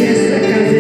Essa casa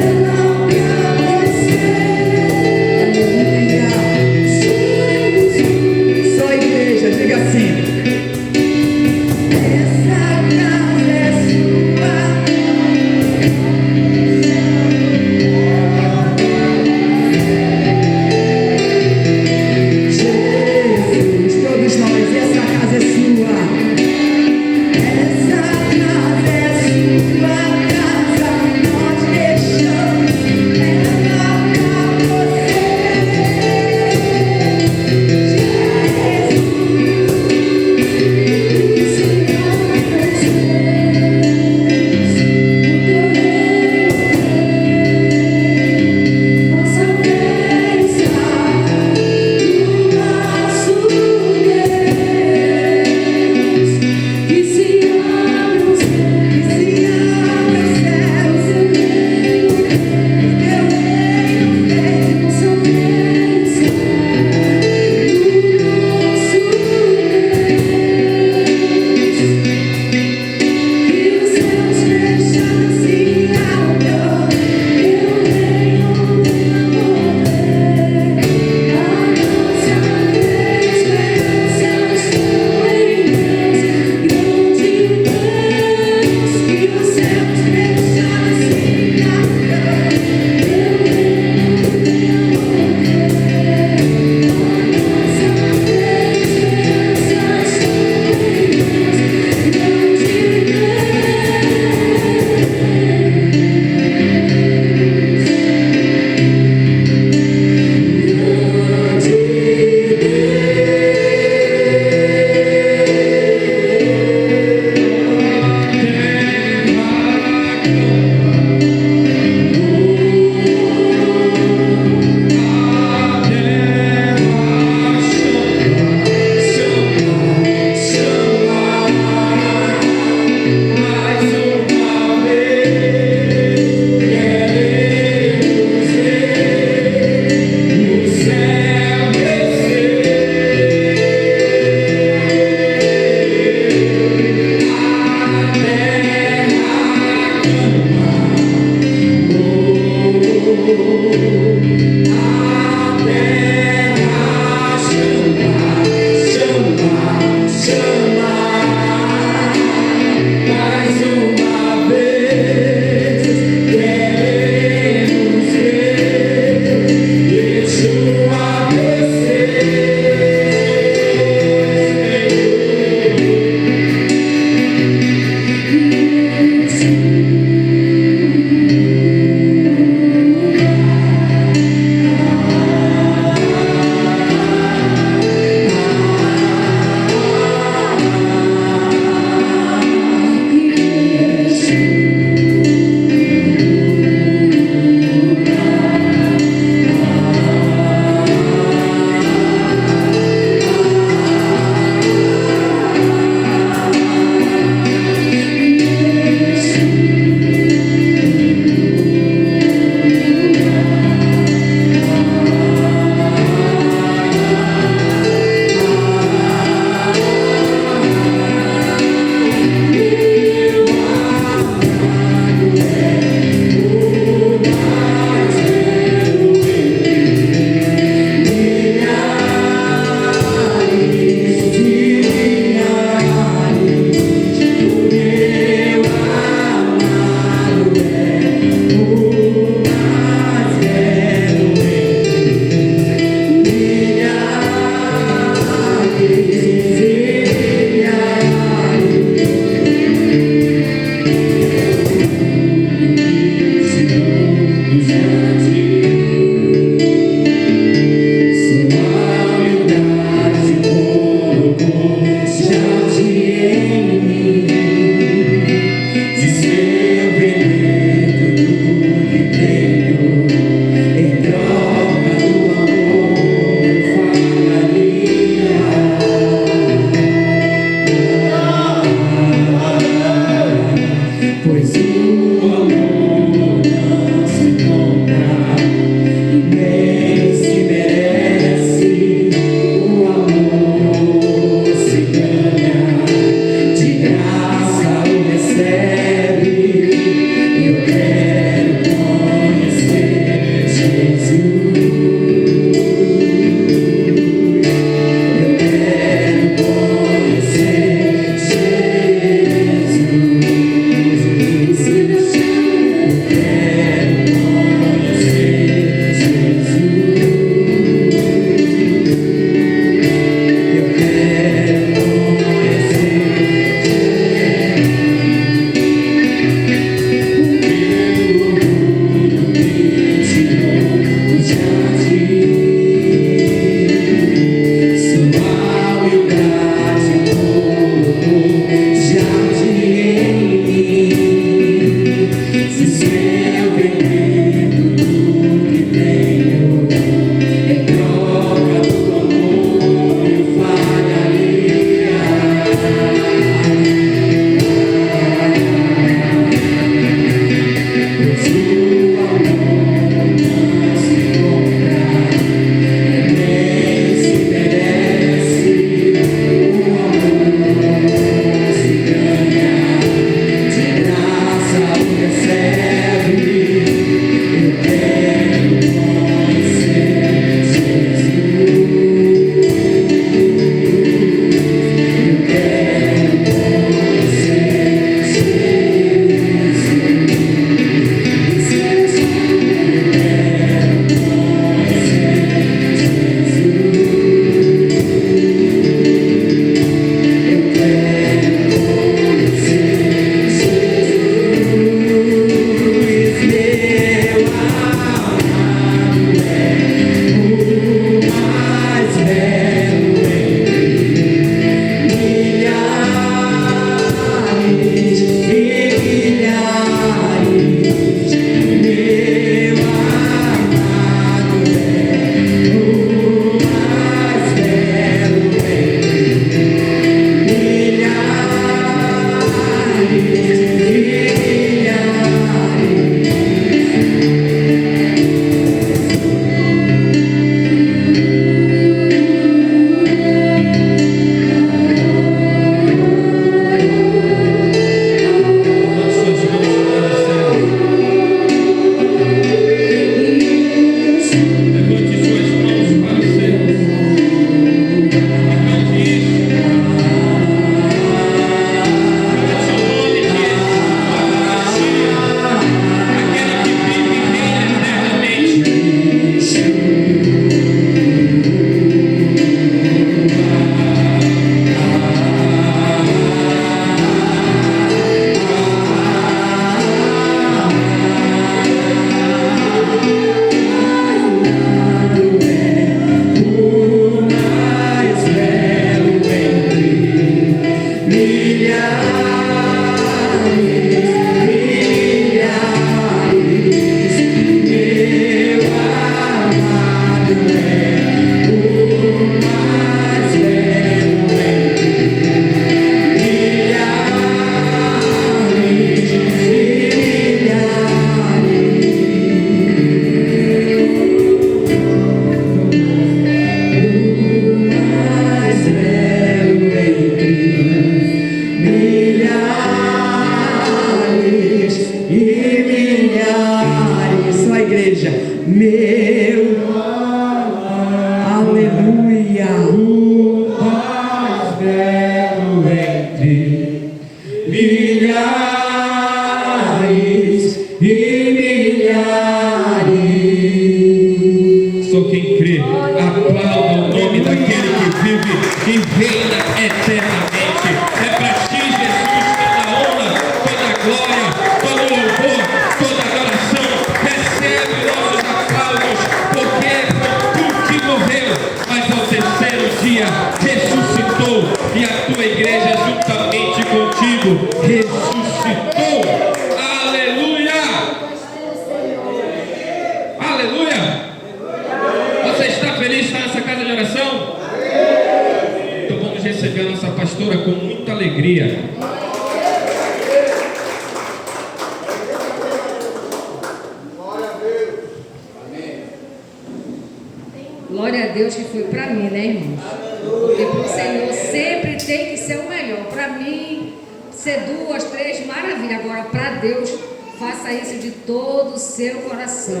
Glória a Deus que foi para mim, né, irmãos? Porque para o Senhor sempre tem que ser o melhor. Para mim, ser 2, 3, maravilha. Agora, para Deus, faça isso de todo o seu coração.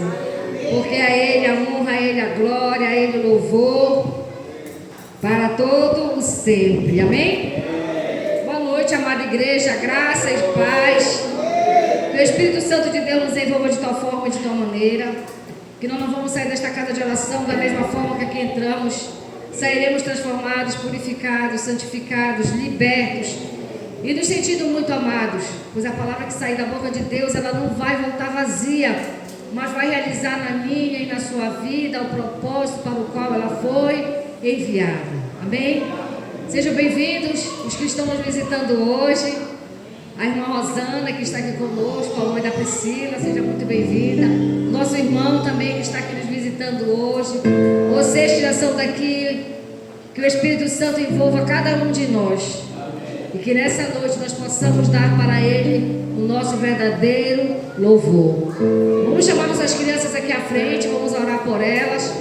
Porque a Ele a honra, a Ele a glória, a Ele o louvor, para todo o sempre. Amém? Boa noite, amada igreja. Graça e paz. Que o Espírito Santo de Deus nos envolva de tal forma e de tal maneira que nós não vamos sair desta casa de oração da mesma forma que aqui entramos. Sairemos transformados, purificados, santificados, libertos e nos sentindo muito amados, pois a palavra que sair da boca de Deus, ela não vai voltar vazia, mas vai realizar na minha e na sua vida o propósito para o qual ela foi enviada. Amém? Sejam bem-vindos os que estão nos visitando hoje, a irmã Rosana, que está aqui conosco, a mãe da Priscila, seja muito bem-vinda. Nosso irmão também que está aqui nos visitando hoje. Vocês que já são daqui, que o Espírito Santo envolva cada um de nós. E que nessa noite nós possamos dar para Ele o nosso verdadeiro louvor. Vamos chamar nossas crianças aqui à frente, vamos orar por elas.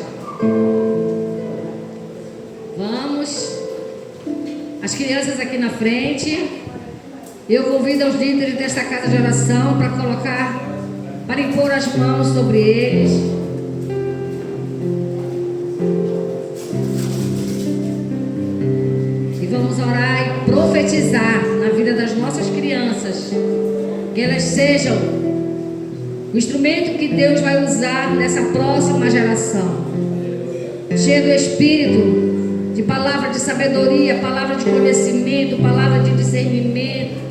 Vamos. As crianças aqui na frente. Eu convido os líderes desta casa de oração para colocar, para impor as mãos sobre eles. E vamos orar e profetizar na vida das nossas crianças, que elas sejam o instrumento que Deus vai usar nessa próxima geração, cheio do Espírito, de palavra de sabedoria, palavra de conhecimento, palavra de discernimento.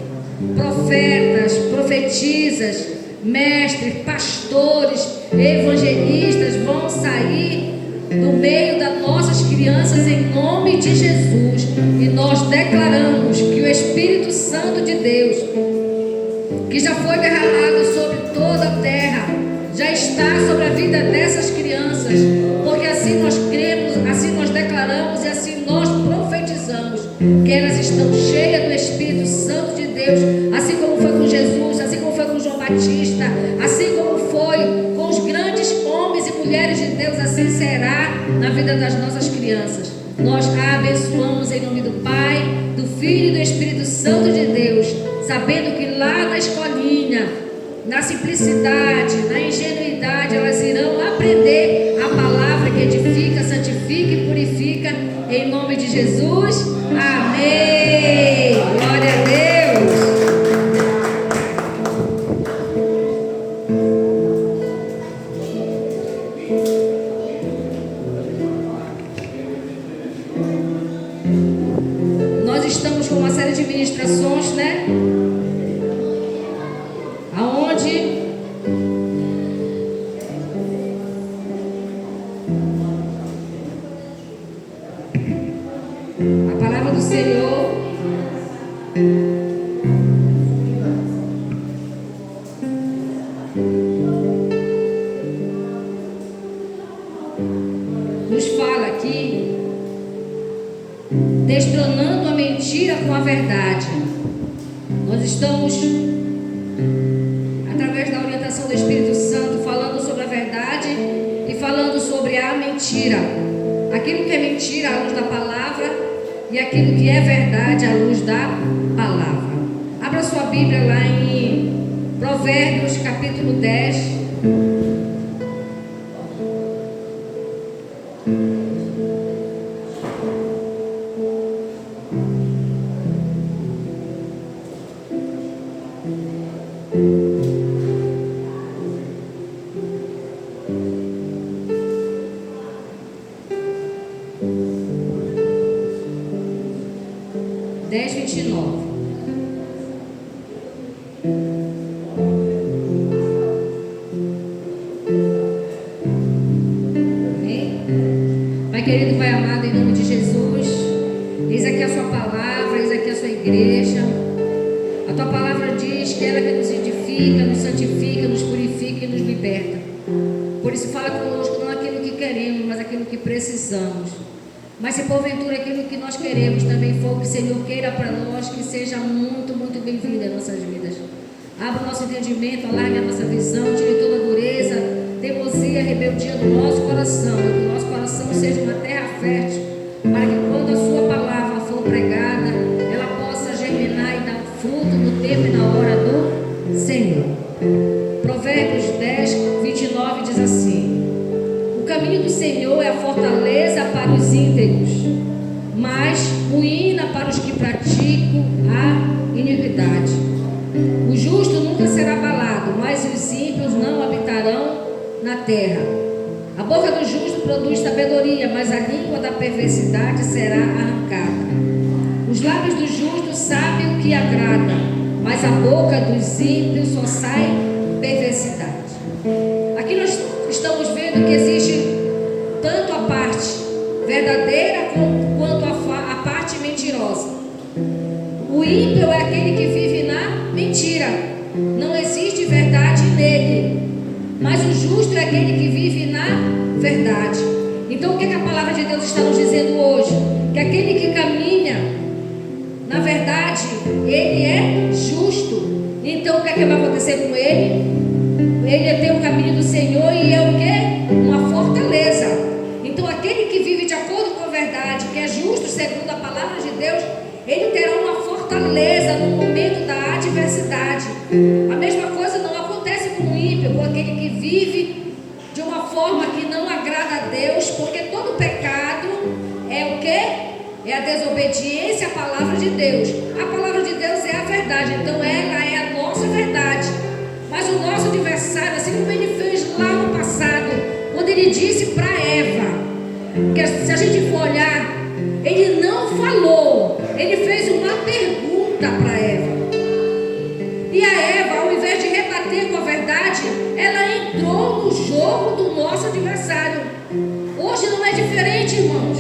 Profetas, profetisas, mestres, pastores, evangelistas vão sair do meio das nossas crianças em nome de Jesus. E nós declaramos que o Espírito Santo de Deus, que já foi derramado sobre toda a terra, já está sobre a vida dessas crianças, porque assim nós cremos, assim nós declaramos e assim nós profetizamos que elas estão cheias do Espírito Santo de Deus, assim como foi com Jesus, assim como foi com João Batista, assim como foi com os grandes homens e mulheres de Deus, assim será na vida das nossas crianças. Nós a abençoamos em nome do Pai, do Filho e do Espírito Santo de Deus, sabendo que lá na escolinha, na simplicidade, na ingenuidade, elas irão aprender a palavra que edifica, santifica e purifica, em nome de Jesus. Amém. Glória a Deus. Nós estamos com uma série de ministrações, né? Aonde a palavra do Senhor nos fala aqui, destronando a mentira com a verdade. Nós estamos, através da orientação do Espírito Santo, falando sobre a verdade e falando sobre a mentira. Aquilo que é mentira à luz da palavra e aquilo que é verdade à luz da palavra. Abra sua Bíblia lá em Provérbios capítulo 10. Pai querido, Pai amado, em nome de Jesus, eis aqui a sua palavra, eis aqui a sua igreja. A tua palavra diz que ela que nos edifica, nos santifica, nos purifica e nos liberta. Por isso fala conosco não aquilo que queremos, mas aquilo que precisamos. Mas se porventura aquilo que nós queremos também for o que o Senhor queira para nós, que seja muito, muito bem-vindo em nossas vidas. Abra o nosso entendimento, alargue a nossa visão, tire toda a dureza, teimosia, rebeldia do nosso coração, e que o nosso coração seja uma terra fértil, para que quando a sua palavra for pregada, ela possa germinar e dar fruto no tempo e na hora do Senhor. Provérbios 10, 29 diz assim: o caminho do Senhor é a fortaleza para os íntegros, mas ruína para os que praticam a iniquidade. O justo nunca será abalado, mas os ímpios não habitarão na terra. A boca do justo produz sabedoria, mas a língua da perversidade será arrancada. Os lábios do justo sabem o que agrada, mas a boca dos ímpios só sai perversidade. Aqui nós estamos vendo que existe tanto a parte verdadeira quanto a parte mentirosa. O ímpio é aquele que vive na mentira. Não existe verdade mas o justo é aquele que vive na verdade. Então o que a palavra de Deus está nos dizendo hoje? Que aquele que caminha na verdade, ele é justo. Então o que vai acontecer com ele? Ele tem o caminho do Senhor e é o quê? Uma fortaleza. Então aquele que vive de acordo com a verdade, que é justo segundo a palavra de Deus, ele terá uma fortaleza no momento da adversidade. A mesma coisa não acontece com o ímpio, com aquele que vive de uma forma que não agrada a Deus, porque todo pecado é o quê? É a desobediência à palavra de Deus. A palavra de Deus é a verdade, então ela é a nossa verdade. Mas o nosso adversário, assim como ele fez lá no passado, quando ele disse para Eva, que se a gente for olhar, ele não falou, ele fez uma pergunta para Eva. E a Eva, ao invés de rebater com a verdade, ela entrou no jogo do nosso adversário. Hoje não é diferente, irmãos.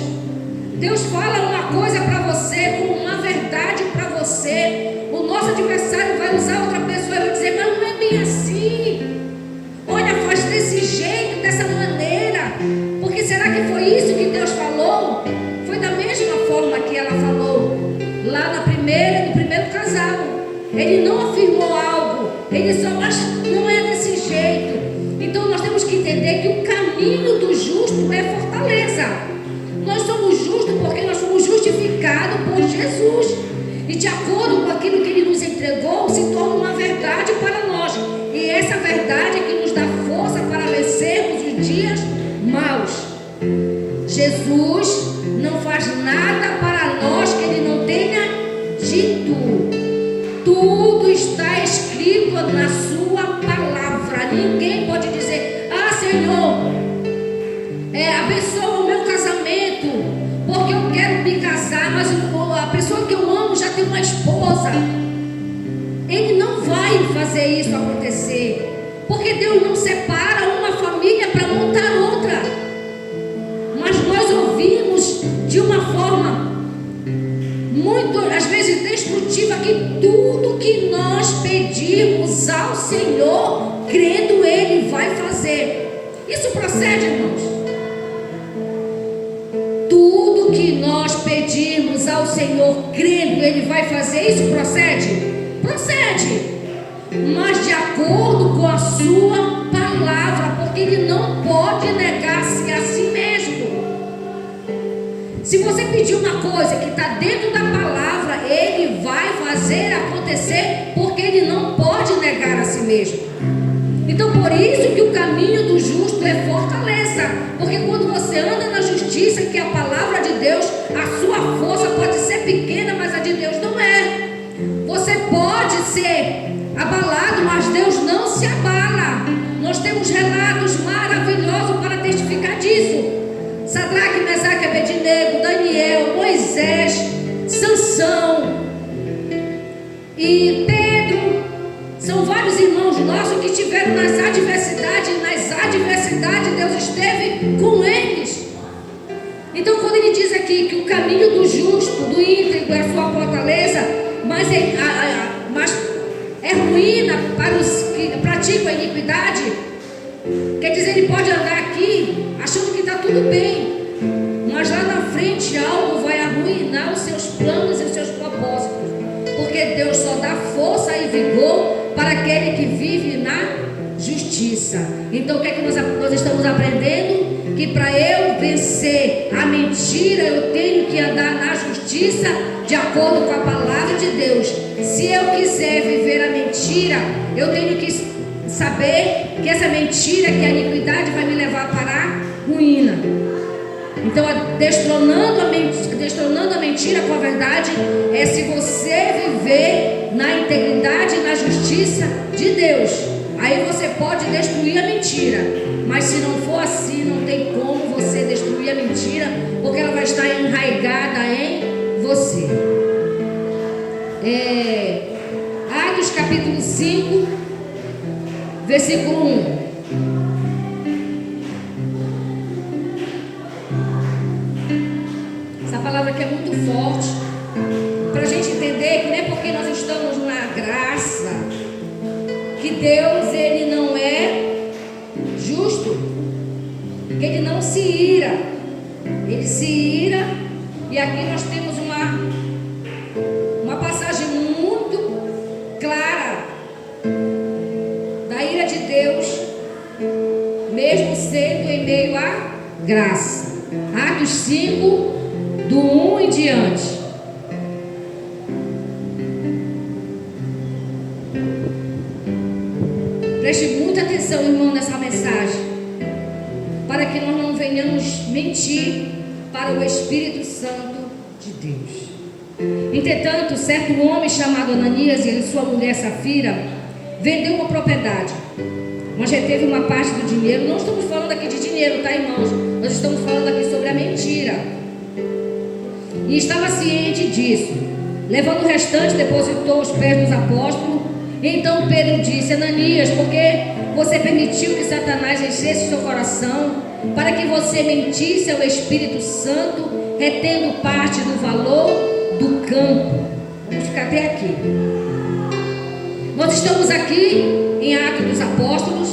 Deus fala uma coisa para você, como uma verdade para você. O nosso adversário vai usar outra pessoa e vai dizer, mas não é bem assim. Olha, faz desse jeito, dessa maneira. Porque será que foi isso que Deus falou? Foi da mesma forma que ela falou lá no primeiro casal. Ele não afirmou algo, ele só, mas não é desse jeito. Então nós temos que entender que o caminho do justo é fortaleza. Nós somos justos porque nós somos justificados por Jesus. E de acordo com aquilo que Ele nos entregou, se torna uma verdade para nós. E essa verdade é que nos dá força para vencermos os dias maus. Jesus não faz nada para nós que Ele não tenha dito. Tudo está escrito na sua palavra. Ninguém pode dizer, ah, Senhor, abençoa o meu casamento, porque eu quero me casar, mas a pessoa que eu amo já tem uma esposa. Ele não vai fazer isso acontecer, porque Deus não separa uma família para montar outra. Mas nós ouvimos de uma forma muito, às vezes, destrutiva, que tudo que nós pedirmos ao Senhor, crendo, Ele vai fazer. Isso procede, irmãos? Tudo que nós pedirmos ao Senhor, crendo, Ele vai fazer. Isso procede? Procede. Mas de acordo com a sua palavra, porque Ele não pode negar-se a si mesmo. Se você pedir uma coisa que está dentro da palavra, Ele vai fazer acontecer, porque Ele não pode negar a si mesmo. Então por isso que o caminho do justo é fortaleza, porque quando você anda na justiça, que é a palavra de Deus, a sua força pode ser pequena, mas a de Deus não é. Você pode ser abalado, mas Deus não se abala. Nós temos relatos maravilhosos para testificar disso. Sadraque, Mesaque, Abednego, Daniel, Moisés, Sansão e Pedro. São vários irmãos nossos que estiveram nas adversidades. E nas adversidades Deus esteve com eles. Então quando ele diz aqui que o caminho do justo, do íntegro é a sua fortaleza, mas é ruína para os que praticam a iniquidade, quer dizer, ele pode andar aqui achando que está tudo bem, mas lá na frente algo vai arruinar os seus planos e os seus propósitos, porque Deus só dá força e vigor para aquele que vive na justiça. Então o que é que nós estamos aprendendo? Que para eu vencer a mentira, eu tenho que andar na justiça de acordo com a palavra de Deus. Se eu quiser viver a mentira, eu tenho que saber que essa mentira, que a iniquidade vai me levar para a ruína. Então, destronando a mentira com a verdade, é se você viver na integridade e na justiça de Deus. Aí você pode destruir a mentira. Mas se não for assim, não tem como você destruir a mentira, porque ela vai estar enraizada em você. Atos capítulo 5, versículo 1. Essa palavra aqui é muito forte, para a gente entender que não é porque nós estamos na graça que Deus, Ele não é Ele não se ira. Ele se ira. E aqui nós temos uma passagem muito clara da ira de Deus, mesmo sendo em meio à graça. Atos 5, do 1 em diante. Preste muita atenção, irmão, nessa mensagem, para que nós não venhamos mentir para o Espírito Santo de Deus. Entretanto, certo homem chamado Ananias e sua mulher Safira vendeu uma propriedade, mas reteve uma parte do dinheiro. Não estamos falando aqui de dinheiro, tá, irmãos? Nós estamos falando aqui sobre a mentira. E estava ciente disso. Levando o restante, depositou aos pés dos apóstolos. Então Pedro disse: Ananias, porque você permitiu que Satanás enchesse seu coração para que você mentisse ao Espírito Santo, retendo parte do valor do campo? Vamos ficar até aqui. Nós estamos aqui em Atos dos Apóstolos,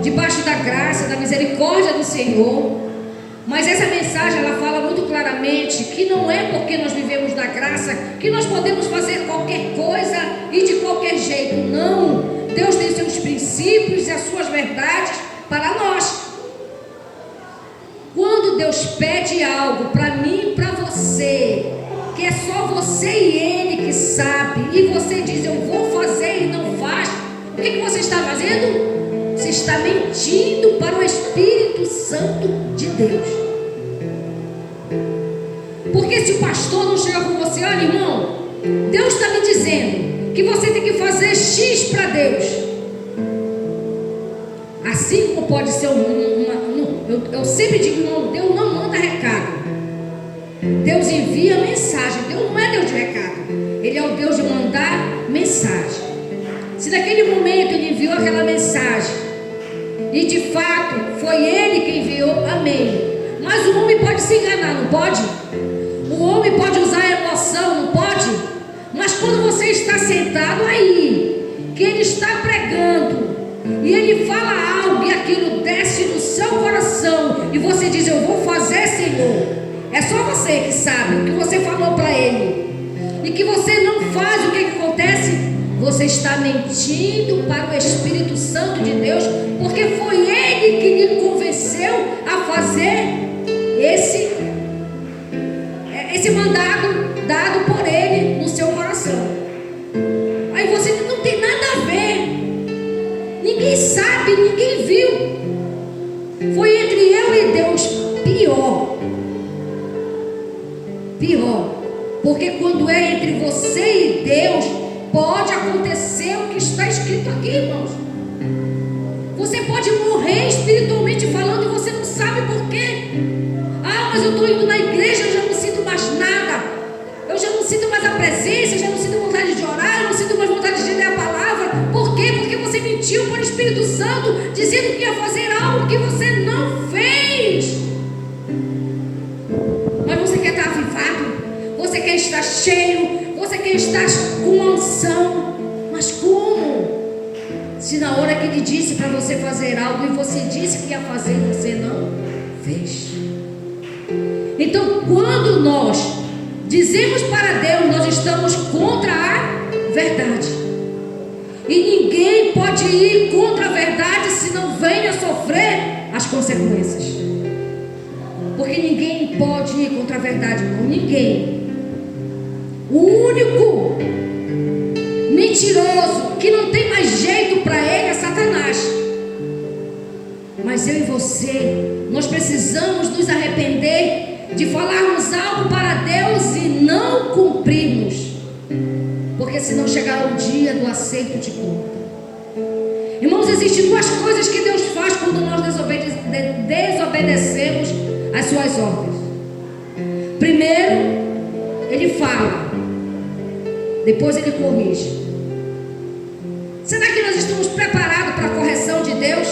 debaixo da graça, da misericórdia do Senhor. Mas essa mensagem, ela fala muito claramente que não é porque nós vivemos na graça que nós podemos fazer qualquer coisa e de qualquer jeito. Não. Deus tem seus princípios e as suas verdades para nós. Quando Deus pede algo para mim e para você, que é só você e Ele que sabe, e você diz: eu vou fazer, e não faz, o que você está fazendo? Você está mentindo para o Espírito Santo de Deus. Porque se o pastor não chega com você: olha, irmão, Deus está me dizendo que você tem que fazer X para Deus. Assim como pode ser eu sempre digo, irmão, Deus não manda recado, Deus envia mensagem. Deus não é Deus de recado, Ele é o Deus de mandar mensagem. Se naquele momento Ele enviou aquela mensagem e de fato foi Ele que enviou, amém. Mas o homem pode se enganar, não pode? O homem pode usar a emoção, não pode? Mas quando você está sentado aí, que Ele está pregando e Ele fala algo e aquilo desce no seu coração e você diz: eu vou fazer, Senhor. É só você que sabe o que você falou para Ele e que você não faz. O que acontece? Você está mentindo para o Espírito Santo de Deus, porque foi Ele que lhe convenceu a fazer esse mandado dado por Ele no seu coração. Aí você não tem nada a ver, ninguém sabe, ninguém viu. Foi entre eu e Deus. Pior, porque quando é entre você e Deus, pode acontecer o que está escrito aqui, irmãos. Você pode morrer espiritualmente falando e você não sabe por quê. Ah, mas eu estou indo na igreja, eu já não sinto mais nada, eu já não sinto mais a presença, eu já não sinto vontade de orar, eu não sinto mais vontade de ler a palavra. Por quê? Porque você mentiu para o Espírito Santo, dizendo que ia fazer algo que você não fez. Mas você quer estar avivado, você quer estar cheio, você quer estar com unção. Mas como? Se na hora que Ele disse para você fazer algo e você disse que ia fazer, você não fez. Então, quando nós dizemos para Deus, nós estamos contra a verdade. E ninguém pode ir contra a verdade se não venha sofrer as consequências. Porque ninguém pode ir contra a verdade, não. Ninguém. O único mentiroso que não tem mais jeito para ele é Satanás. Mas eu e você, nós precisamos nos arrepender de falarmos algo para Deus e não cumprirmos, porque senão chegará o dia do acerto de conta. Irmãos, existem duas coisas que Deus faz quando nós desobedecemos as suas ordens. Primeiro, Ele fala, depois Ele corrige. Será que nós estamos preparados para a correção de Deus?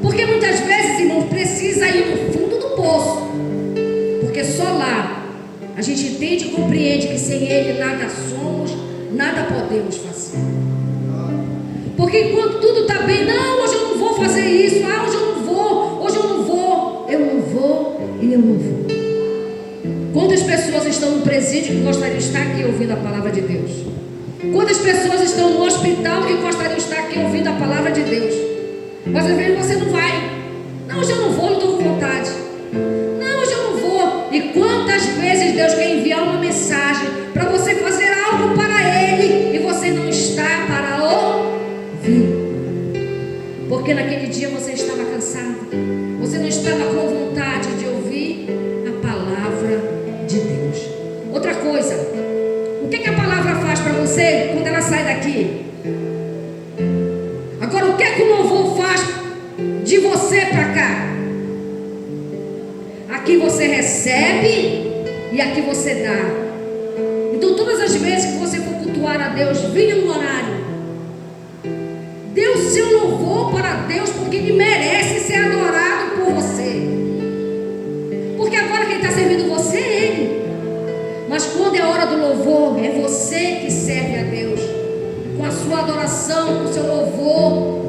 Porque muitas vezes, irmãos, precisa ir no fundo do poço, porque só lá a gente entende e compreende que sem Ele nada somos, nada podemos fazer. Porque enquanto tudo está bem, não, hoje eu não vou fazer isso, hoje eu não vou, hoje o louvor. Quantas pessoas estão no presídio que gostariam de estar aqui ouvindo a palavra de Deus? Quantas pessoas estão no hospital que gostariam de estar aqui ouvindo a palavra de Deus? Mas às vezes você não vai. Não, hoje eu não vou, não estou com vontade. Não, hoje eu não vou. E quantas vezes Deus quer enviar uma mensagem para você fazer algo para Ele e você não está para ouvir? Porque naquele dia você estava cansado, você não estava com vontade de ouvir a palavra de Deus. Outra coisa, o que a palavra faz para você quando ela sai daqui? Agora, o que o louvor faz de você para cá? Aqui você recebe e aqui você dá. Então, todas as vezes que você for cultuar a Deus, venha no horário. Dê o seu louvor para Deus, porque Ele merece ser adorado por você. Porque agora quem está servindo você é Ele. Mas quando é a hora do louvor, é você que serve a Deus. Com a sua adoração, com o seu louvor,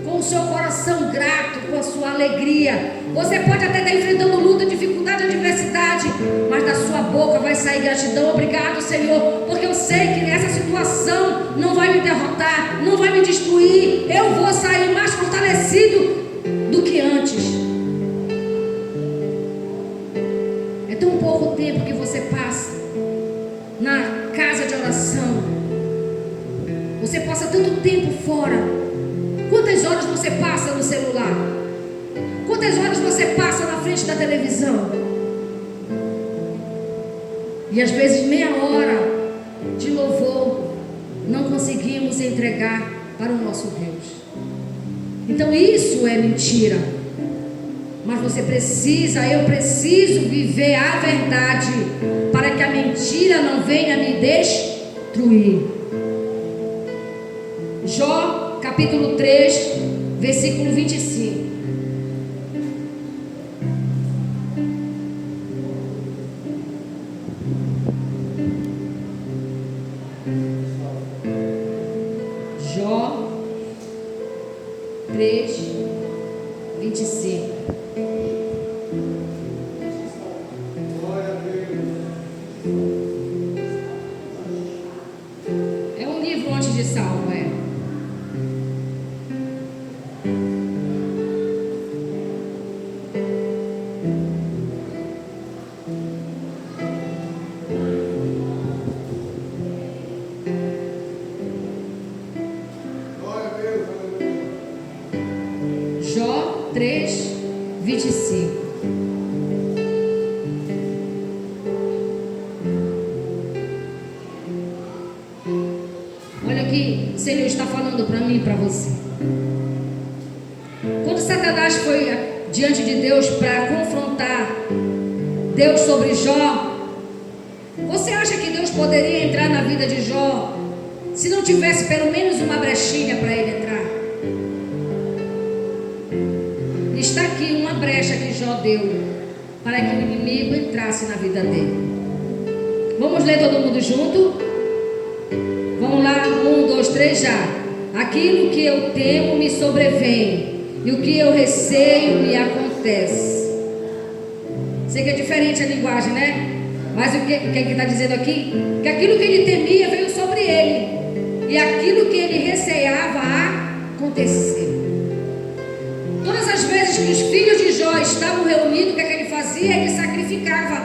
com o seu coração grato, com a sua alegria. Você pode até estar enfrentando luta, dificuldade, adversidade, mas da sua boca vai sair gratidão. Obrigado, Senhor, porque eu sei que nessa situação não vai me derrotar, não vai me destruir. Eu vou sair mais fortalecido do que antes. É tão pouco tempo que você passa na casa de oração. Você passa tanto tempo fora. Quantas horas você passa no celular? Quantas horas você passa na frente da televisão? E às vezes meia hora de louvor não conseguimos entregar para o nosso Deus. Então isso é mentira. Mas você precisa, eu preciso viver a verdade para que a mentira não venha me destruir. Jó, capítulo 3, versículo 25. Jó 3, 25. É um livro antes de Salmo, é. Jó 3, 25. Olha aqui, o Senhor está falando para mim e para você. Quando Satanás foi diante de Deus para confrontar Deus sobre Jó, você acha que Deus poderia entrar na vida de Jó se não tivesse pelo menos uma brechinha para ele entrar? Está aqui uma brecha que Jó deu para que o inimigo entrasse na vida dele. Vamos ler todo mundo junto? Vamos lá, 1, 2, 3 já. Aquilo que eu temo me sobrevém, e o que eu receio me acontece. Sei que é diferente a linguagem, né? Mas o que está dizendo aqui? Que aquilo que ele temia veio sobre ele, e aquilo que ele receiava aconteceu. Todas as vezes que os filhos de Jó estavam reunidos, o que ele fazia? Ele sacrificava,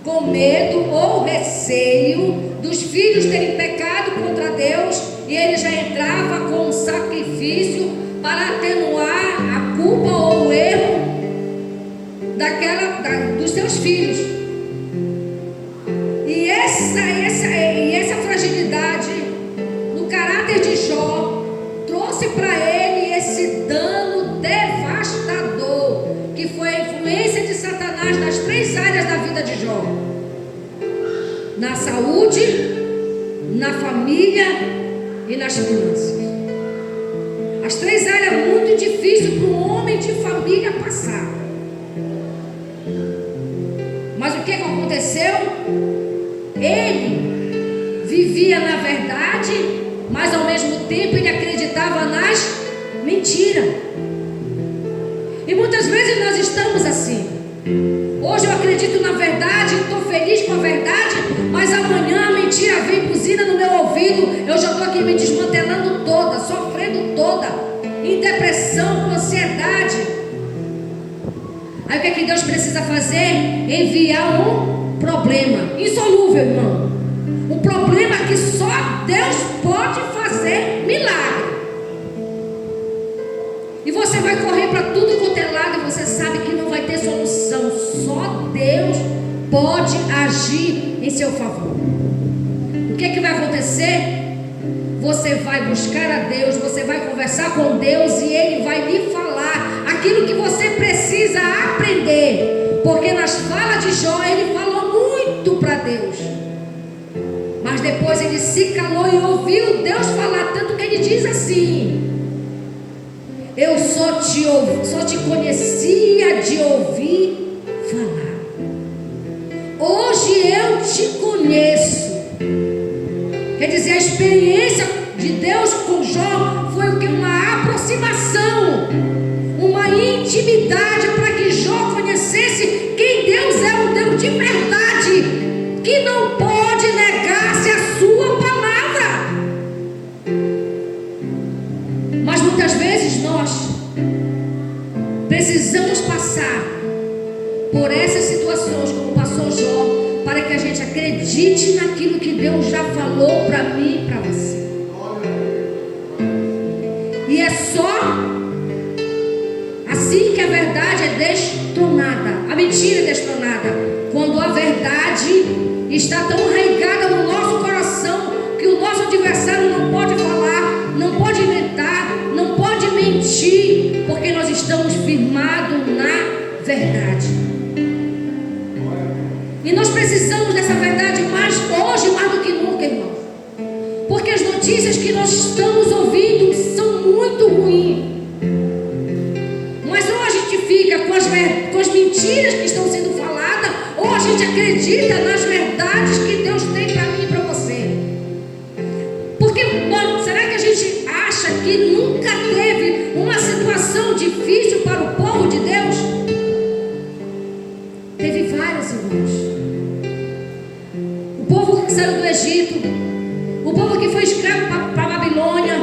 com medo ou receio dos filhos terem pecado contra Deus, e ele já entrava com um sacrifício para atenuar a culpa ou o erro dos seus filhos. E essa fragilidade no caráter de Jó trouxe para ele esse dano devastador, que foi a influência de Satanás nas 3 áreas da vida de Jó: na saúde, na família e nas finanças. As 3 áreas muito difíceis para um homem de família passar. Mas o que aconteceu? Ele vivia na verdade, mas ao mesmo tempo ele acreditava nas mentiras. E muitas vezes nós estamos assim. Hoje eu acredito na verdade, estou feliz com a verdade, mas amanhã a mentira vem, buzina no meu ouvido, eu já estou aqui me desmantelando toda, sofrendo toda, em depressão, com ansiedade. Aí o que é que Deus precisa fazer? Enviar um problema insolúvel, irmão. Um problema que só Deus pode fazer milagre. E você vai correr para tudo quanto é lado e você sabe que não vai ter solução. Só Deus pode agir em seu favor. O que é que vai acontecer? Você vai buscar a Deus, você vai conversar com Deus e Ele vai lhe falar aquilo que você precisa aprender. Porque nas falas de Jó, ele falou muito para Deus. Mas depois ele se calou e ouviu Deus falar, tanto que ele diz assim: eu só te conhecia de ouvir falar. Hoje eu te conheço. Quer dizer, a experiência de Deus com Jó foi o que? Uma aproximação, uma intimidade, para que Jó conhecesse quem Deus é, um Deus de verdade, que não pode negar-se a sua palavra. Mas muitas vezes nós precisamos passar por essas situações, como passou Jó, para que a gente acredite naquilo que Deus já falou para mim e para você. E é só assim que a verdade é destronada, a mentira é destronada, quando a verdade está tão arraigada no nosso coração que o nosso adversário não pode falar, não pode inventar, não pode mentir, porque nós estamos firmados na verdade. E nós precisamos dessa verdade hoje mais do que nunca, irmão. Porque as notícias que nós estamos ouvindo são muito ruins. Mas ou a gente fica com as mentiras que estão sendo faladas, ou a gente acredita nas verdades que Deus tem para mim e para você. Porque será que a gente acha que nunca teve uma situação difícil para o povo de Deus? Teve várias, irmãos. O povo que saiu do Egito, o povo que foi escravo para a Babilônia,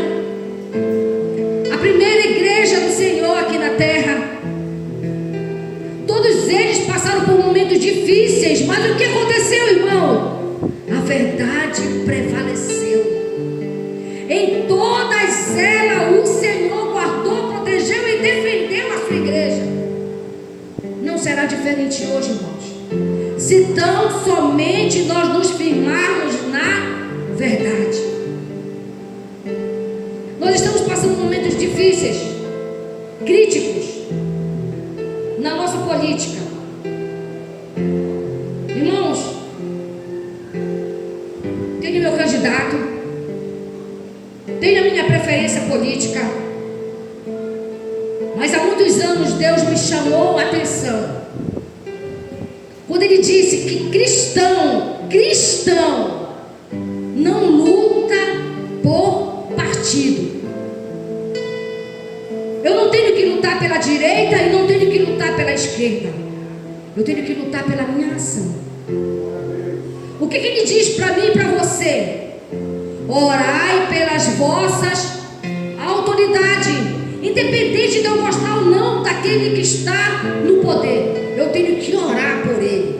a primeira igreja do Senhor aqui na terra, todos eles passaram por momentos difíceis, mas o que aconteceu, irmão? A verdade prevaleceu. Em todas elas o Senhor guardou, protegeu e defendeu a sua igreja. Não será diferente hoje, irmãos, se tão somente nós nos firmarmos na verdade. Nós estamos passando momentos difíceis, críticos na nossa política. Irmãos, tenho meu candidato, tenho a minha preferência política, mas há muitos anos Deus me chamou a atenção quando Ele disse que cristão não luta por partido. Eu não tenho que lutar pela direita e não tenho que lutar pela esquerda. Eu tenho que lutar pela minha ação. O que Ele diz para mim e para você? Orai pelas vossas autoridades, independente de eu gostar ou não daquele que está no poder. Eu tenho que orar por ele.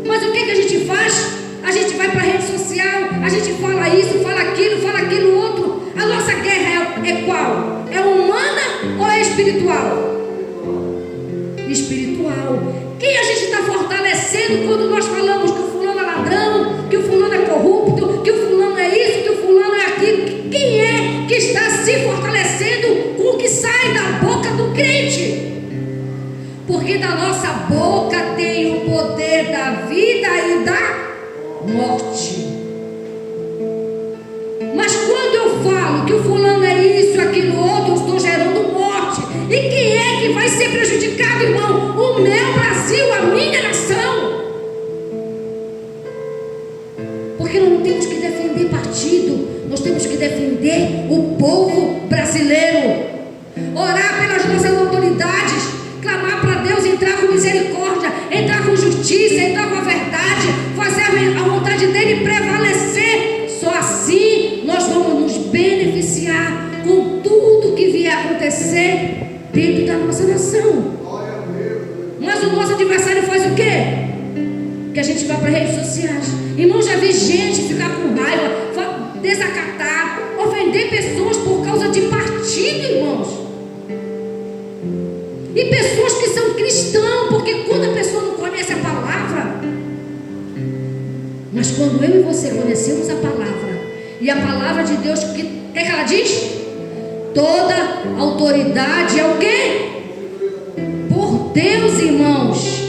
Mas o que a gente faz? A gente vai para a rede social, a gente fala isso, fala aquilo outro. A nossa guerra é qual? É humana ou é espiritual? Espiritual. Quem a gente está fortalecendo quando nós falamos que o fulano é ladrão, que o fulano é corrupto, que o fulano é isso, que o fulano é aquilo? Quem é que está se fortalecendo com o que sai da boca do crente? Porque da nossa boca tem o poder da vida e da morte. Mas quando eu falo que o fulano é isso, aquilo outro, eu estou gerando morte. E quem é que vai ser prejudicado, irmão? O meu Brasil, a minha nação. Porque nós não temos que defender partido, nós temos que defender o povo brasileiro. Orar pelas nossas autoridades, clamar para Deus em com tudo que vier acontecer dentro da nossa nação. Mas o nosso adversário faz o quê? Que a gente vai para redes sociais. Irmão, já vi gente ficar com raiva, desacatar, ofender pessoas por causa de partido, irmãos. E pessoas que são cristãos, porque quando a pessoa não conhece a palavra, mas quando eu e você conhecemos a palavra, e a palavra de Deus, o que ela diz? Toda autoridade é o quê? Por Deus, irmãos.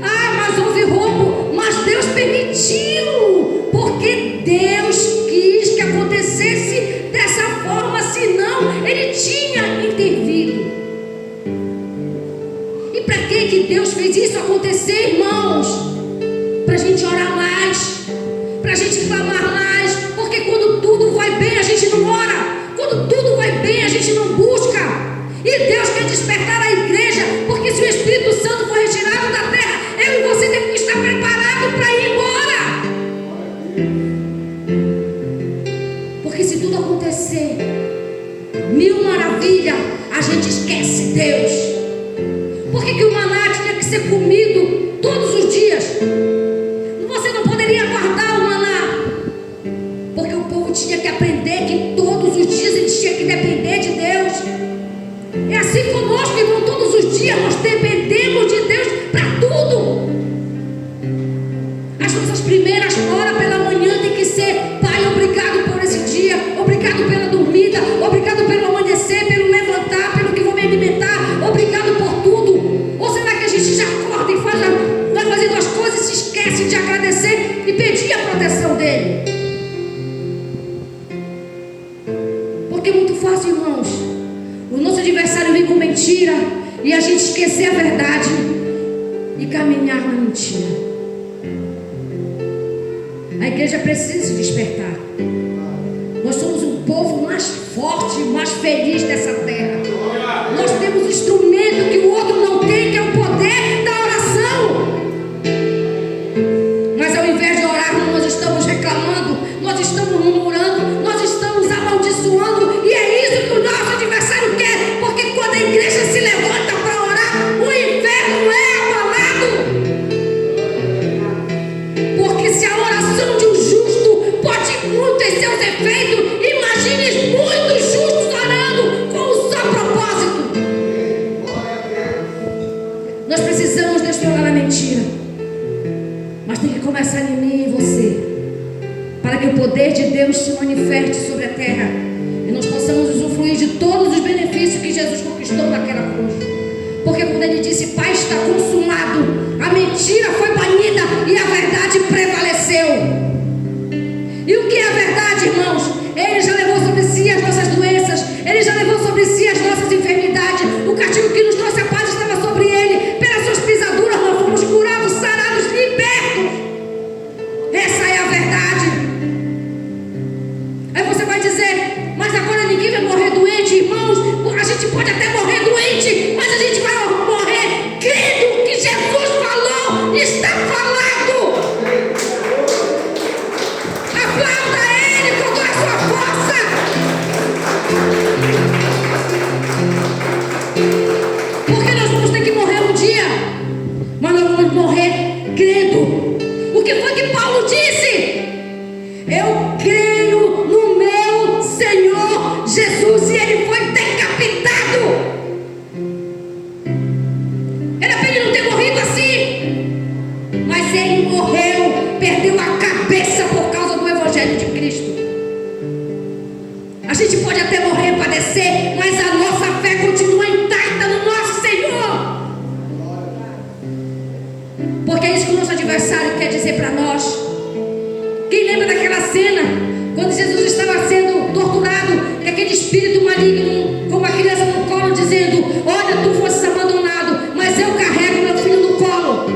Ah, mas houve roubo, mas Deus permitiu, porque Deus quis que acontecesse dessa forma, senão Ele tinha intervido. E para que Deus fez isso acontecer, irmãos? Para a gente orar mais, para a gente clamar mais, porque quando tudo vai bem a gente não ora, quando tudo vai bem a gente não busca. E Deus quer despertar a igreja, porque se o Espírito Santo for retirado da terra, eu e você temos que estar preparados para ir embora. Porque se tudo acontecer, mil maravilhas, a gente esquece Deus. Por que o maná tinha que ser comido todos os dias? Você não poderia guardar o maná, porque o povo tinha que aprender que todos os dias eles tinham que depender de Deus. É assim conosco, irmão, todos os dias nós dependemos de Deus para tudo. As nossas primeiras horas pela manhã tem que ser: Pai, obrigado por esse dia, obrigado pela dormida, obrigado pelo amanhecer, pelo levantar, pelo que vou me alimentar, obrigado por tudo. Ou será que a gente já acorda e vai fazendo as coisas e se esquece de agradecer e pedir a proteção dele? Porque é muito fácil, irmãos, o nosso adversário vem com mentira e a gente esquecer a verdade e caminhar na mentira. A igreja precisa se despertar. Nós somos o povo mais forte, mais feliz dessa terra. Nós temos instrumento que o outro não tem, que é o poder da oração. Mas ao invés de orarmos, nós estamos reclamando, nós estamos murmurando, nós estamos amaldiçoando. E é isso que o nosso adversário quer. Porque quando a igreja se levanta para orar, o inferno é abalado. Porque se a oração de um justo pode muito ter seus efeitos, imagine muitos justos orando com um só propósito. Nós precisamos destronar a mentira, mas tem que começar em mim e em você, para que o poder de Deus se manifeste sobre a terra e nós possamos usufruir de todos os benefícios que Jesus conquistou naquela cruz. Porque quando ele disse: Pai, está consumado, a mentira foi banida e a verdade prevaleceu. E o que é a verdade, irmãos? Ele já levou sobre si as nossas doenças, ele já levou sobre si as nossas enfermidades. O castigo que nos trouxe a paz estava sobre ele. Pelas suas pisaduras nós fomos curados, sarados, libertos. Essa é a verdade. Aí você vai dizer: mas agora ninguém vai morrer doente, irmãos. A gente pode até morrer doente, mas a gente vai morrer crendo que Jesus falou, está falado. Aplauda ele com toda a sua força. Porque nós vamos ter que morrer um dia, mas nós vamos morrer crendo. O que foi que Paulo disse? Eu creio no meu Senhor Jesus, e ele foi decapitado. Era para ele não ter morrido assim, mas ele morreu, perdeu a cabeça por causa do Evangelho de Cristo. A gente pode até morrer, padecer, mas a nossa fé continua intacta no nosso Senhor. Porque é isso que o nosso adversário quer dizer para nós. Quem lembra daquela cena, quando Jesus estava sendo torturado, que aquele espírito maligno, com uma criança no colo, dizendo: olha, tu fosses abandonado, mas eu carrego meu filho no colo.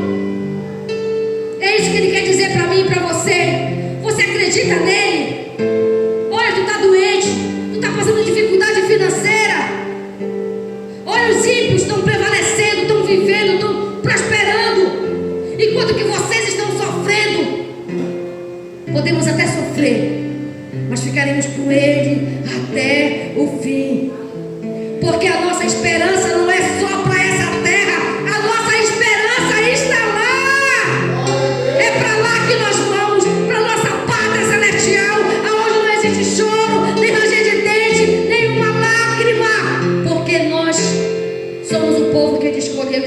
É isso que ele quer dizer para mim e para você. Você acredita nele? Olha, tu está doente, tu está passando dificuldade financeira. Olha, os ímpios estão prevalecendo, estão vivendo, estão prosperando, enquanto que vocês estão sofrendo. Podemos até sofrer, mas ficaremos com ele até o fim.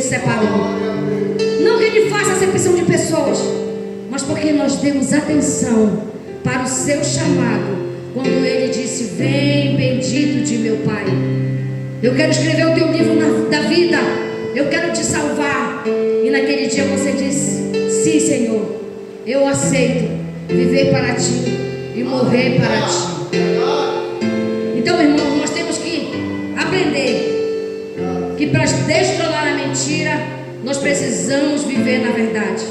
separou. Não que Ele faça acepção de pessoas, mas porque nós demos atenção para o seu chamado, quando Ele disse: vem, bendito de meu Pai, eu quero escrever o teu livro da vida, eu quero te salvar. E naquele dia você disse: sim, Senhor, eu aceito viver para ti e morrer para ti. Então, irmão, nós temos que aprender que para destronar a mentira, nós precisamos viver na verdade.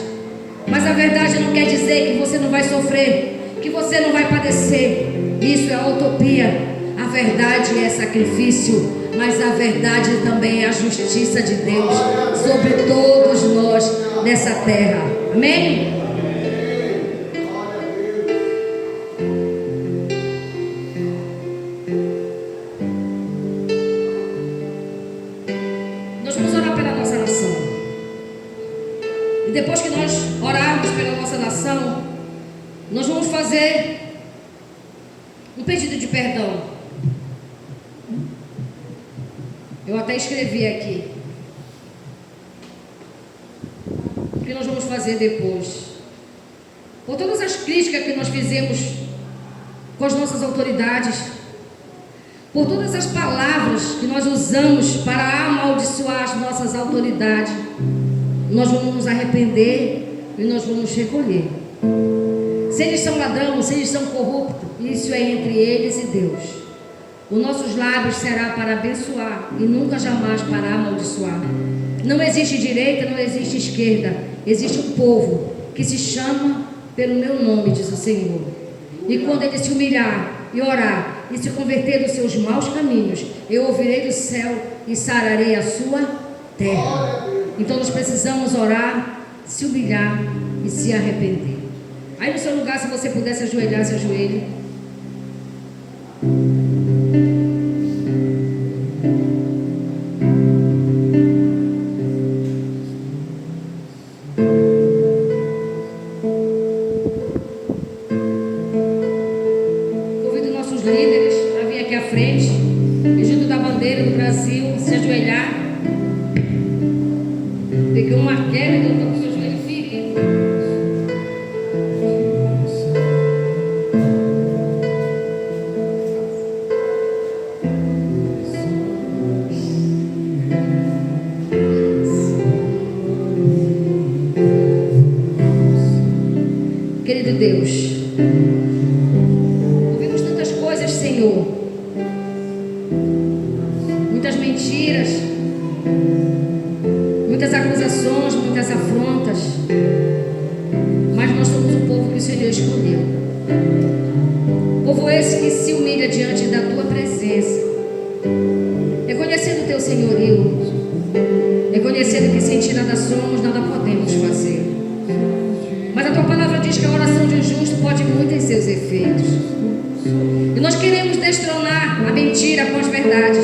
Mas a verdade não quer dizer que você não vai sofrer, que você não vai padecer. Isso é utopia. A verdade é sacrifício, mas a verdade também é a justiça de Deus sobre todos nós nessa terra. Amém? Nós vamos orar pela nossa nação. E depois que nós orarmos pela nossa nação, nós vamos fazer um pedido de perdão. Eu até escrevi aqui o que nós vamos fazer depois. Por todas as críticas que nós fizemos com as nossas autoridades, por todas as palavras que nós usamos para amaldiçoar as nossas autoridades, nós vamos nos arrepender e nós vamos recolher. Se eles são ladrões, se eles são corruptos, isso é entre eles e Deus. Os nossos lábios será para abençoar e nunca jamais para amaldiçoar. Não existe direita, não existe esquerda. Existe um povo que se chama pelo meu nome, diz o Senhor. E quando ele se humilhar e orar e se converter dos seus maus caminhos, eu ouvirei do céu e sararei a sua terra. Então nós precisamos orar, se humilhar e se arrepender. Aí no seu lugar, se você pudesse ajoelhar, se ajoelhe. Convido nossos líderes a vir aqui à frente, e junto da bandeira do Brasil, se ajoelhar. Peguei uma queda e eu estou com o seu joelho ferido. Querido Deus, ouvimos tantas coisas, Senhor, muitas mentiras, muitas acusações, muitas afrontas, mas nós somos o povo que o Senhor escolheu. Povo esse que se humilha diante da tua presença, reconhecendo o teu senhorio, reconhecendo que sem ti nada somos, nada podemos fazer. Mas a tua palavra diz que a oração de um justo pode muito em seus efeitos. E nós queremos destronar a mentira com as verdades.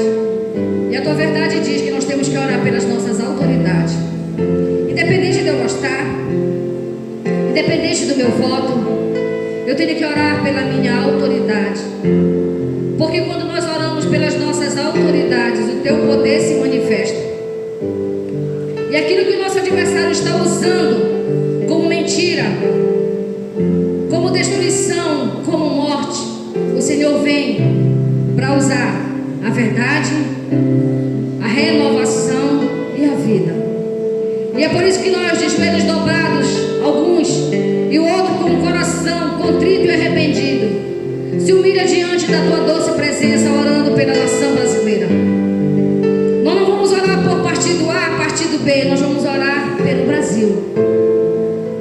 E a tua verdade diz que nós temos que orar pelas nossas autoridades. Independente de eu gostar, independente do meu voto, eu tenho que orar pela minha autoridade. Porque quando nós oramos pelas nossas autoridades, o teu poder se manifesta. E aquilo que o nosso adversário está usando como mentira, como destruição, como morte, o Senhor vem para usar a verdade, a renovação e a vida. E é por isso que nós, de joelhos dobrados, alguns, e o outro com o coração contrito e arrependido, se humilha diante da tua doce presença, orando pela nação brasileira. Nós não vamos orar por partido A, partido B, nós vamos orar pelo Brasil.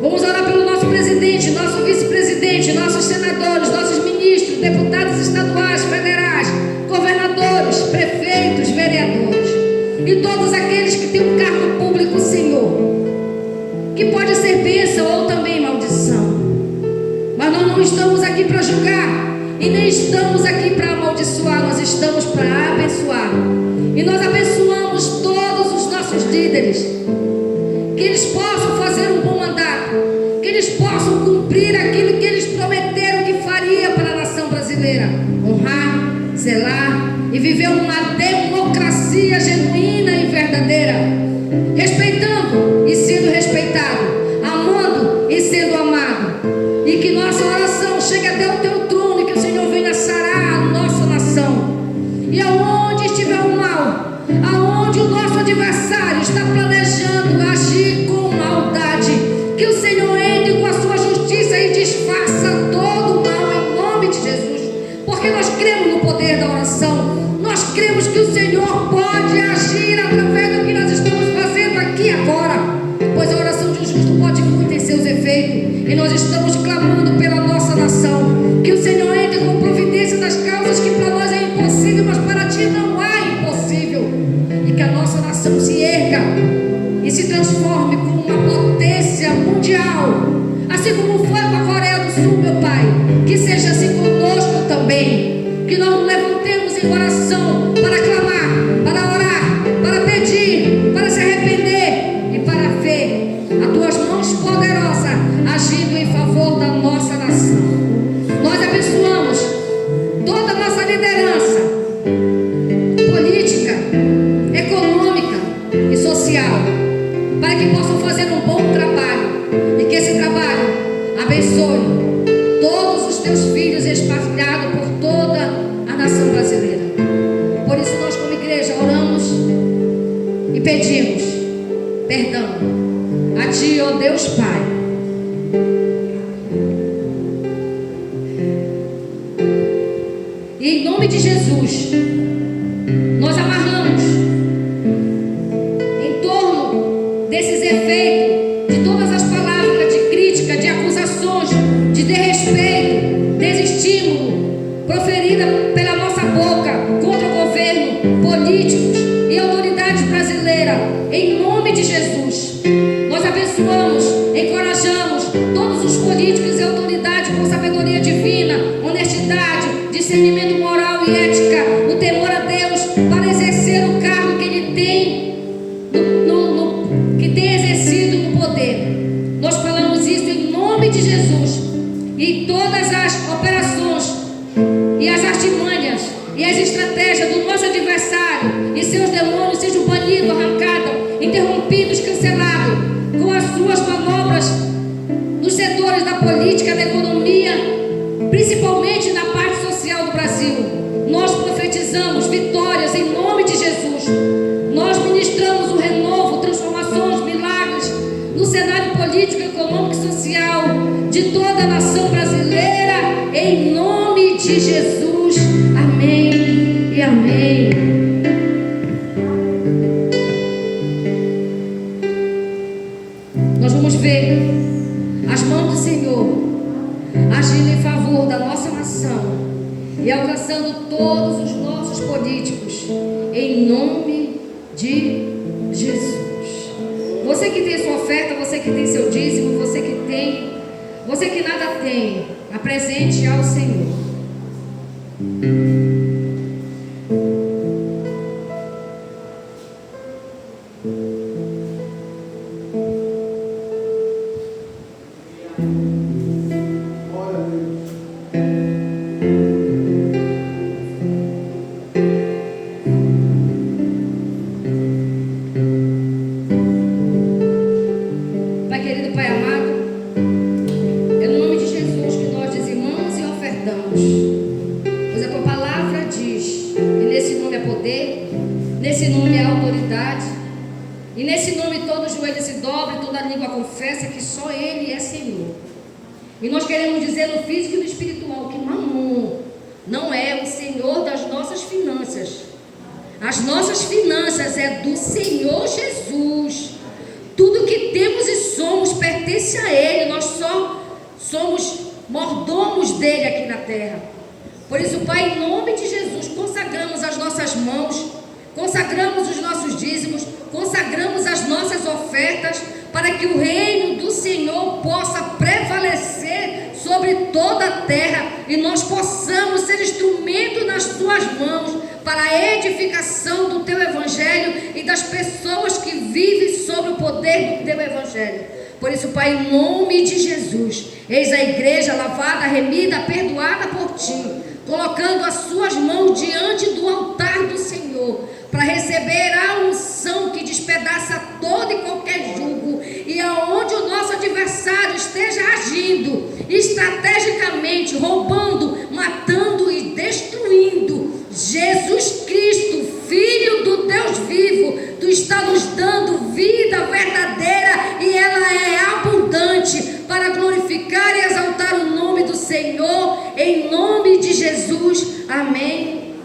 Vamos orar pelo nosso presidente, nosso vice-presidente, nossos senadores, nossos ministros, deputados estaduais, federais, governadores, prefeitos, vereadores e todos aqueles que têm um cargo público, Senhor, que pode ser bênção ou também maldição. Mas nós não estamos aqui para julgar e nem estamos aqui para amaldiçoar, nós estamos para abençoar. E nós abençoamos todos os nossos líderes, que eles possam fazer um bom mandato, que eles possam cumprir aquilo que eles prometeram que faria para a nação brasileira: honrar, zelar e viver uma democracia genuína e verdadeira. respeitando e sendo respeitado, amando e sendo amado. E que nossa oração chegue até o teu trono e que o Senhor venha sarar a nossa nação. E aonde estiver o mal, aonde o nosso adversário está planejando agir com maldade, que o Senhor entre com a sua justiça e desfaça todo o mal em nome de Jesus. Porque nós cremos no poder da oração. Nós cremos que o Senhor pode agir através do que nós estamos fazendo aqui agora, pois a oração de um justo pode muito em seus efeitos. E nós estamos clamando pela nossa nação. Que o Senhor entre com providência das causas que para nós é impossível, mas para ti não há impossível. E que a nossa nação se erga e se transforme como uma potência mundial, assim como foi com a Coreia do Sul, meu Pai. Que seja assim conosco também. Que nós nos levantemos em oração para clamar, para orar, para pedir, para se arrepender e para ver as tuas mãos poderosas agindo em favor da nossa nação. Nós abençoamos toda a nossa liderança política, econômica e social, para que possam fazer um bom trabalho e que esse trabalho abençoe todos os teus filhos espalhados por toda a nação brasileira. Por isso nós como igreja oramos e pedimos perdão a ti, ó Deus Pai. E em nome de Jesus, nós amarramos em torno desses efeitos de todas as palavras de crítica, de acusações, de desrespeito, desestímulo proferida pela nossa boca contra o governo, políticos e autoridades brasileiras, em nome de Jesus. Nós abençoamos, encorajamos todos os políticos e autoridades com sabedoria divina, honestidade, discernimento moral e ética, o temor a Deus, para exercer o cargo que ele tem, que tem exercido no poder. Nós falamos isso em nome de Jesus. E todas as operações e as artimanhas e as estratégias do nosso adversário e seus demônios sejam banidos, arrancados, interrompidos, cancelados, com as suas manobras nos setores da política, da economia, principalmente na parte social do Brasil. Nós profetizamos vitórias em nome de Jesus. Nós ministramos o renovo, transformações, milagres no cenário político, econômico e social de toda a nação brasileira, em nome de Jesus. Amém e amém. Nós vamos ver as mãos do Senhor agindo em favor da nossa nação e alcançando todos os nossos políticos, em nome de Jesus. Você que tem sua oferta, você que tem seu dízimo, você que nada tem, apresente ao Senhor. E nós queremos dizer no físico e no espiritual que Mamon não é o Senhor das nossas finanças. As nossas finanças é do Senhor Jesus. Tudo que temos e somos pertence a Ele. Nós só somos mordomos dele aqui na terra. Por isso, Pai, em nome de Jesus, consagramos as nossas mãos, consagramos os nossos dízimos, consagramos as nossas ofertas, para que o reino do Senhor possa prevalecer sobre toda a terra e nós possamos ser instrumento nas tuas mãos para a edificação do teu evangelho e das pessoas que vivem sob o poder do teu evangelho. Por isso, Pai, em nome de Jesus, eis a igreja lavada, remida, perdoada por ti, colocando as suas mãos diante do altar do Senhor, para receber a unção que despedaça todo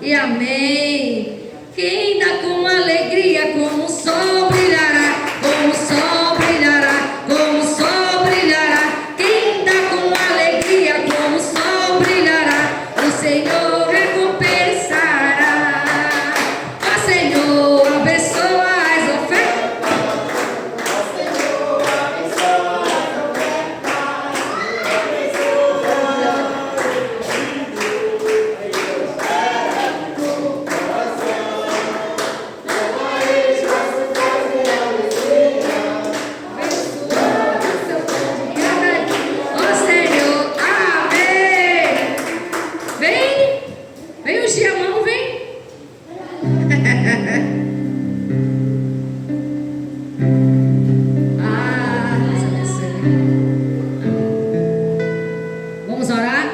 e amém. Quem dá com alegria, como o sol brilhará, como o sol brilhará, como o sol brilhará. Quem dá com alegria, como o sol brilhará, o Senhor recompensará. Ó Senhor, abençoa as ofertas. Ó Senhor, abençoa as Vem o Giamão, vem. Deus abençoe. Vamos orar?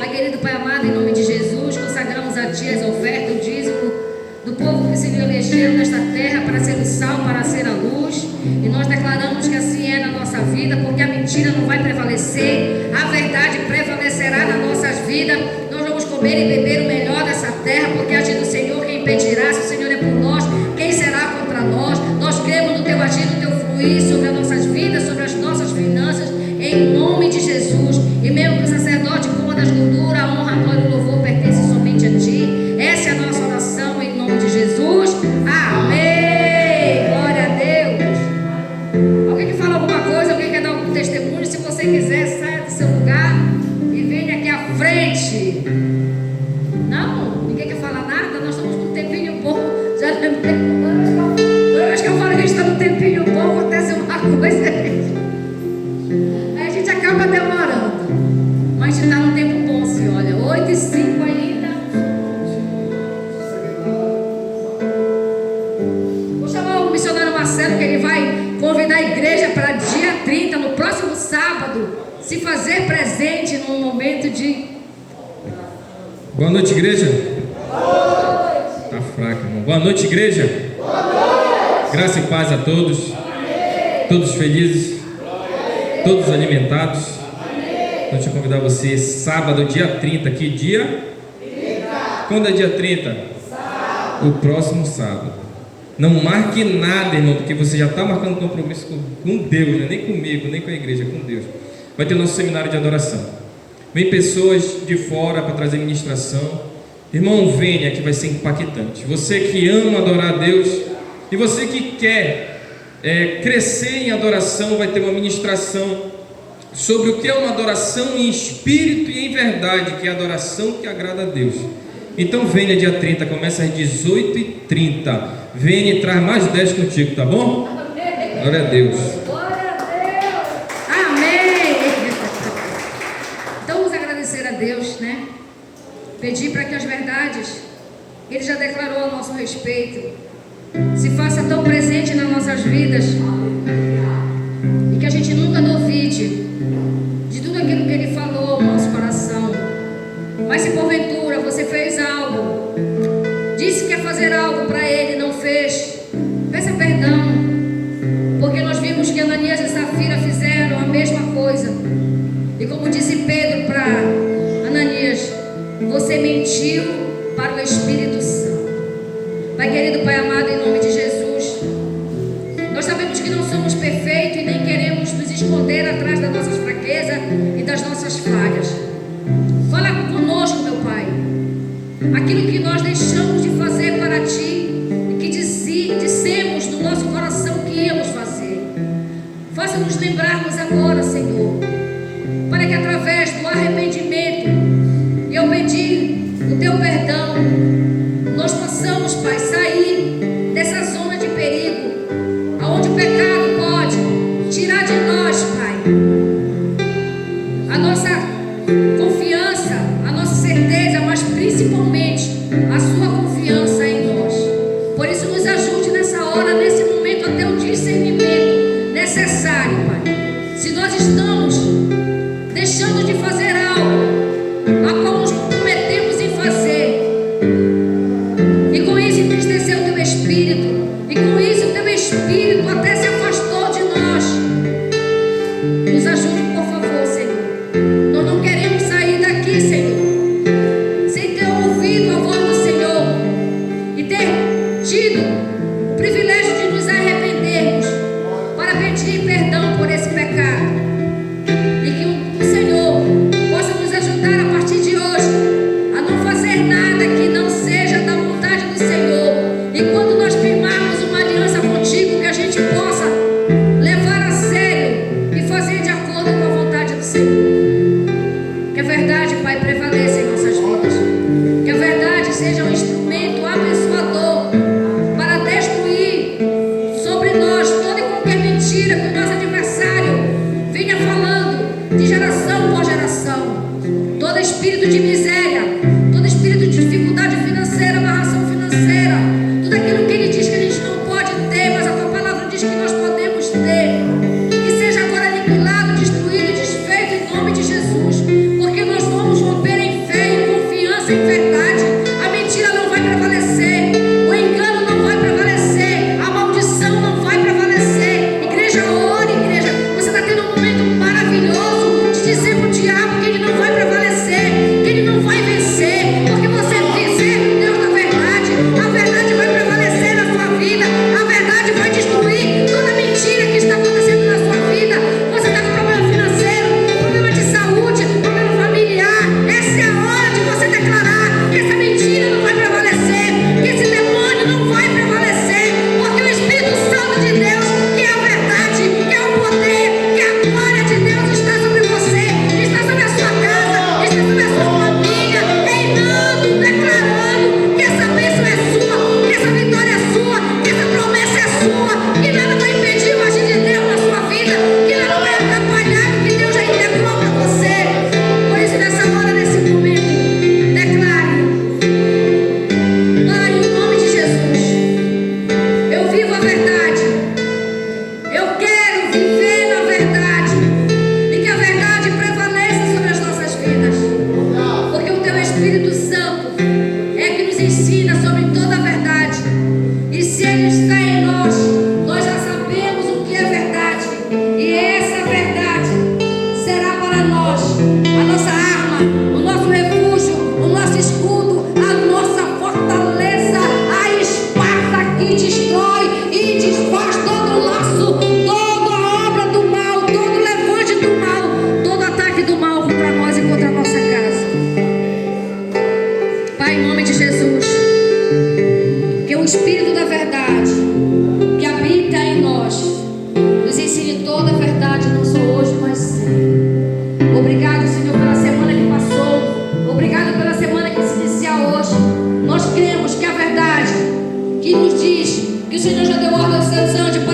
Pai querido, Pai amado, em nome de Jesus, consagramos a Ti as ofertas, o dízimo do povo que se elegeu nesta terra para ser o sal, para ser a luz. E nós declaramos que assim é na nossa vida, porque a mentira não vai prevalecer, a verdade prevalecerá nas nossas vidas. Nós vamos comer e beber o melhor dessa terra, porque agir do Senhor, quem impedirá? Se o Senhor é por nós, quem será contra nós? Nós cremos no Teu agir, no Teu fluir sobre as nossas vidas, sobre as nossas finanças, em nome de Jesus. E mesmo que o sacerdote coma das gorduras, a honra, a glória e o louvor pertence somente a Ti. Essa é a nossa oração, em nome de Jesus. Amém. Glória a Deus. Alguém que fala alguma coisa, alguém quer dar algum testemunho? Se você quiser, saia do seu lugar e venha aqui à frente. Não? Ninguém quer falar nada? Nós estamos num tempinho bom. Já acho que eu falo que a gente está num tempinho bom, acontece uma coisa. Aí a gente acaba demorando. Mas a gente está num tempo bom, se olha. 8h05 ainda. Vou chamar o missionário Marcelo, que ele vai convidar a igreja para dia 30, no próximo sábado, se fazer presente num momento de... Boa noite, igreja. Boa noite. Tá fraco, irmão. Boa noite, igreja. Boa noite. Graça e paz a todos. Amém. Todos felizes. Amém. Todos alimentados. Amém. Então, deixa eu convidar você, sábado, dia 30, que dia? 30. Quando é dia 30? Sábado. O próximo sábado. Não marque nada, irmão, porque você já está marcando compromisso com Deus, né? Nem comigo, nem com a igreja, com Deus. Vai ter nosso seminário de adoração. Vem pessoas de fora para trazer ministração. Irmão, venha, que vai ser impactante. Você que ama adorar a Deus e você que quer crescer em adoração, vai ter uma ministração sobre o que é uma adoração em espírito e em verdade, que é a adoração que agrada a Deus. Então venha dia 30, começa às 18h30. Venha e traz mais 10 contigo, tá bom? Glória a Deus. Deus, né? Pedir para que as verdades que Ele já declarou a nosso respeito se faça tão presente nas nossas vidas e que a gente nunca duvide de tudo aquilo que Ele falou ao nosso coração. Mas se porventura você fez algo, disse que ia fazer algo para Ele e não fez, peça perdão, porque nós vimos que Ananias e Safira fizeram a mesma coisa. E como disse Pedro para Ananias, você mentiu para o Espírito Santo. Pai querido, Pai amado, em nome de Jesus, nós sabemos que não somos perfeitos e nem queremos nos esconder atrás das nossas fraquezas e das nossas falhas. Fala conosco, meu Pai, aquilo que nós deixamos de fazer para Ti e que dissemos no nosso coração que íamos fazer. Faça-nos lembrarmos agora, Senhor, para que através do arrependimento, eu pedi o Teu perdão, nós possamos, Pai, sair dessa zona de perigo, aonde o pecado pode tirar de nós, Pai, a nossa confiança, a nossa certeza, mas principalmente a Sua confiança em nós. Por isso nos ajude nessa hora, nesse momento, a ter o discernimento necessário, Pai. Se nós tido o privilégio de nos arrependermos para pedir perdão por esse pecado. E que o Senhor possa nos ajudar a partir de hoje a não fazer nada que não seja da vontade do Senhor. E quando nós firmarmos uma aliança contigo, que a gente possa levar a sério e fazer de acordo com a vontade do Senhor. Que a verdade, Pai, prevaleça em nossas vidas. Que a verdade seja um instrumento abençoador para destruir sobre nós toda e qualquer mentira que o nosso adversário venha falando de geração por geração. Todo espírito de miséria, todo espírito de dificuldade financeira, amarração financeira, tudo aquilo que ele diz que a gente não pode ter, mas a tua palavra diz que nós podemos ter. Que seja agora aniquilado, destruído e desfeito em nome de Jesus. Porque nós vamos romper em fé, em confiança, em verdade. A mentira não vai prevalecer, o engano não vai prevalecer, a maldição não vai prevalecer. Igreja, ore, igreja. Você está tendo um momento maravilhoso de dizer para o diabo que ele não vai prevalecer, que ele não vai vencer, porque você serve o Deus da verdade. A verdade vai prevalecer na sua vida, a verdade vai destruir toda mentira que está acontecendo na sua vida. Você está com problema financeiro, problema de saúde, problema familiar. Essa é a hora de você declarar que essa mentira não vai prevalecer, que esse demônio não vai prevalecer, porque o Espírito Santo de Deus, que é a verdade, que é o poder, que é a glória de Deus, está sobre você, está sobre a sua casa, está sobre a sua família, reinando, declarando que essa bênção é sua, que essa vitória é sua, que essa promessa é sua, que nada vai impedir o agir de Deus na sua vida, que nada vai atrapalhar o que Deus já entregou para você. Por isso, nessa hora, nesse momento, declare: Pai, em nome de Jesus, eu vivo a verdade, eu quero viver na verdade, e que a verdade prevaleça sobre as nossas vidas, porque o Teu Espírito Santo é que nos ensina sobre toda a verdade, e se Ele está em nós, nós já sabemos o que é verdade, e essa verdade será para nós a nossa arma, o nosso refúgio, o nosso escudo, a nossa fortaleza, a espada que destrói e desfaz todo laço, toda obra do mal, todo levante do mal, todo ataque do mal contra nós e contra a nossa casa. Pai, em nome de Jesus, que o Espírito da verdade que habita em nós nos ensine toda a verdade, não só hoje, mas sempre. Obrigado, Senhor, pela semana que passou. Obrigado pela semana que se inicia hoje. Nós cremos que a verdade que nos diz que o Senhor já deu ordem aos seus anjos